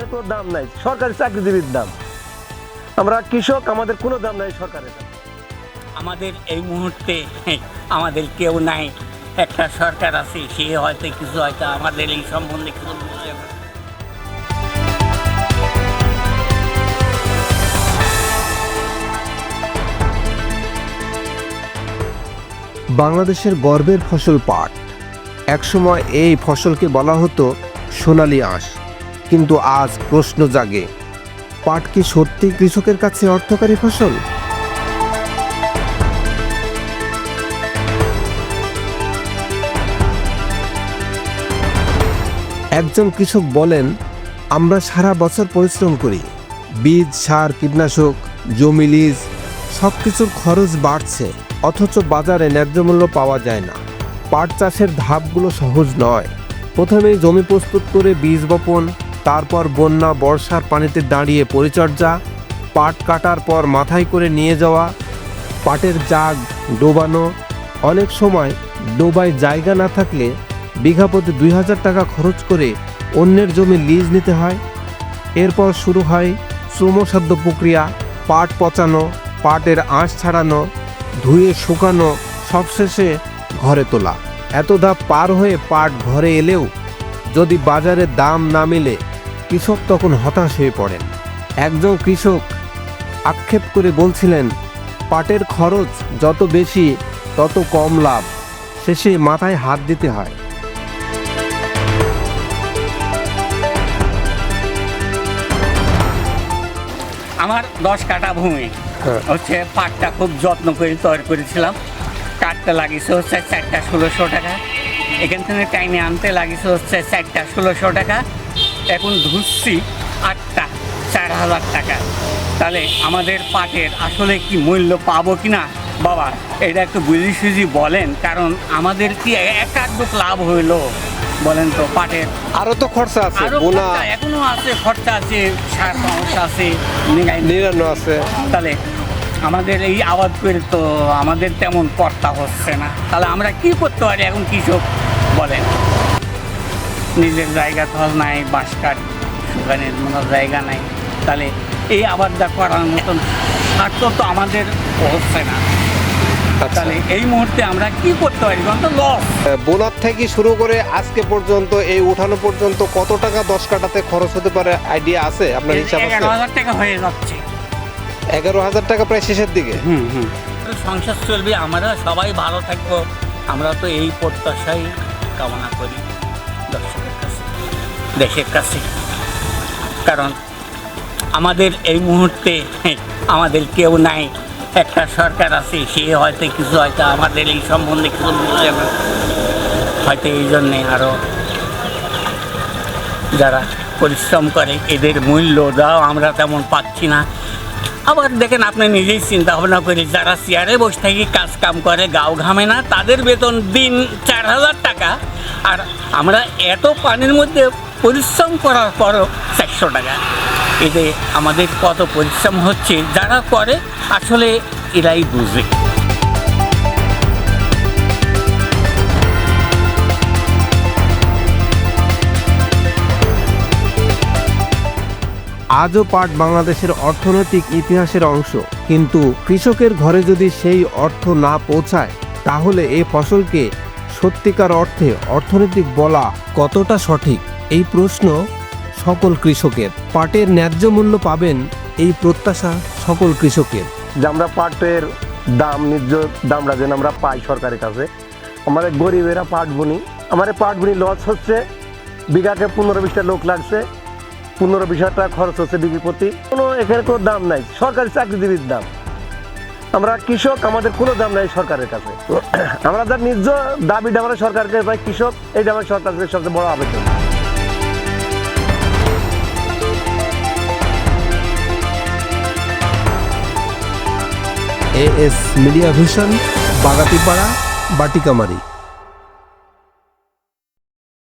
এখানে কোনো দাম নাই, সরকারি চাকরিজীবীর দাম। আমরা কৃষক, আমাদের কোনো দাম নাই সরকারের কাছে। আমাদের এই মুহূর্তে আমাদের কেউ নাই, একটা সরকার আছে, সে হয়তো কিছু হয়তো আমাদের এই সম্বন্ধে কিছু বুঝে না। বাংলাদেশের গর্বের ফসল পাট। একসময় এই ফসলকে বলা হতো সোনালী আঁশ, কিন্তু আজ প্রশ্ন জাগে, পাট কি সত্যি কৃষকের কাছে অর্থকারী ফসল? একজন কৃষক বলেন, আমরা সারা বছর পরিশ্রম করি, বীজ, সার, কীটনাশক, জমি লিজ, সব কিছুর খরচ বাড়ছে, অথচ বাজারে ন্যায্য মূল্য পাওয়া যায় না। পাট চাষের ধাপগুলো সহজ নয়। প্রথমে জমি প্রস্তুত করে বীজ বপন, তারপর বন্যা বর্ষার পানিতে দাঁড়িয়ে পরিচর্যা, পাট কাটার পর মাথায় করে নিয়ে যাওয়া, পাটের জাগ ডোবানো। অনেক সময় ডোবায় জায়গা না থাকলে বিঘা প্রতি 2000 টাকা খরচ করে অন্যের জমি লিজ নিতে হয়। এরপর শুরু হয় শ্রমসাধ্য প্রক্রিয়া, পাট পচানো, পাটের আঁশ ছাড়ানো, ধুয়ে শুকানো, সবশেষে ঘরে তোলা। এত ধাপ পার হয়ে পাট ঘরে এলেও যদি বাজারে দাম না মেলে, কৃষক তখন হতাশ হয়ে পড়েন। একজন কৃষক আক্ষেপ করে বলছিলেন, পাটের খরচ যত বেশি তত কম লাভ, শেষে মাথায় হাত দিতে হয়। আমার 10 কাঠা ভূমি হচ্ছে, পাটটা খুব যত্ন করে তৈরি করেছিলাম। কাটতে লাগিয়েছে হচ্ছে 4টা 1600 টাকা, এখান থেকে টাইমে আনতে লাগিয়েছে হচ্ছে 4টা 1600 টাকা, এখন ধুচ্ছি 8টা 4000 টাকা। তাহলে আমাদের পাটের আসলে কি মূল্য পাবো কি না বাবা, এটা একটু বুঝি সুঝি বলেন, কারণ আমাদের কি একাধিক লাভ হইলো বলেন তো? পাটের আরো তো খরচা আছে, আরো বোনা খরচা এখনো আছে, খরচা আছে, সার সমস্যা আছে, নিরান্ন আছে। তাহলে আমাদের এই আবাদ করে তো আমাদের তেমন কর্তা হচ্ছে না। তাহলে আমরা কি করতে পারি এখন কৃষক বলেন? নিজের জায়গা তো নাই, বাঁশ কাঠ শুকানোর কোনো জায়গা নাই। তাহলে এই আবাদটা করার মতন সার্থ তো আমাদের হচ্ছে না। তাহলে এই মুহূর্তে আমরা কি করতে পারি? তো লস। বোনার থেকে শুরু করে আজকে পর্যন্ত এই উঠানো পর্যন্ত কত টাকা 10 কাঠাতে খরচ হতে পারে আইডিয়া আছে আপনার হিসাব আছে? 11,000 টাকা হয়ে যাচ্ছে। 11,000 টাকা প্রায় শেষের দিকে। সংসার চলবে, আমরা সবাই ভালো থাকবো, আমরা তো এই প্রত্যাশাই কামনা করি দর্শকের কাছে, দেশের কাছে। কারণ আমাদের এই মুহূর্তে আমাদের কেউ নাই, একটা সরকার আছে, সে হয়তো কিছু হয়তো আমাদের এই সম্বন্ধে কিছু বুঝে না, হয়তো এই জন্যে আরও যারা পরিশ্রম করে এদের মূল্য দাও আমরা তেমন পাচ্ছি না। আবার দেখেন, আপনি নিজেই চিন্তা ভাবনা করে, যারা চেয়ারে বসে থাকি কাজ কাম করে, গাও ঘামে না, তাদের বেতন দিন 4000 টাকা, আর আমরা এত পানির মধ্যে পরিশ্রম করার পরও 400 টাকা। এতে আমাদের কত পরিশ্রম হচ্ছে, যারা করে আসলে এরাই বুঝে। আজও পাট বাংলাদেশের অর্থনৈতিক ইতিহাসের অংশ, কিন্তু কৃষকের ঘরে যদি সেই অর্থ না পৌঁছায়, তাহলে এই ফসলকে সত্যিকার অর্থে অর্থনৈতিক বলা কতটা সঠিক? এই প্রশ্ন সকল কৃষকের। পাটের ন্যায্য মূল্য পাবেন, এই প্রত্যাশা সকল কৃষকের। যে আমরা পাটের দাম, ন্যায্য দামটা যেন আমরা পাই সরকারের কাছে। আমাদের গরিবেরা পাট বুনি, আমাদের পাট বুনি লস হচ্ছে, বিঘাকে 15-20টা লোক লাগছে, 15-20 টাকা খরচ হচ্ছে বিঘি প্রতি। কোনো এখানে কোনো দাম নাই, সরকারি চাকরিজীবীর দাম। আমরা কৃষক, আমাদের কোনো দাম নাই সরকারের কাছে। আমরা যার ন্যায্য দাবিটা আমরা সরকারকে পাই, কৃষক, এইটা আমার সরকারের সবচেয়ে বড় আবেদন। AS media vision, Bagatipara, Batikamari.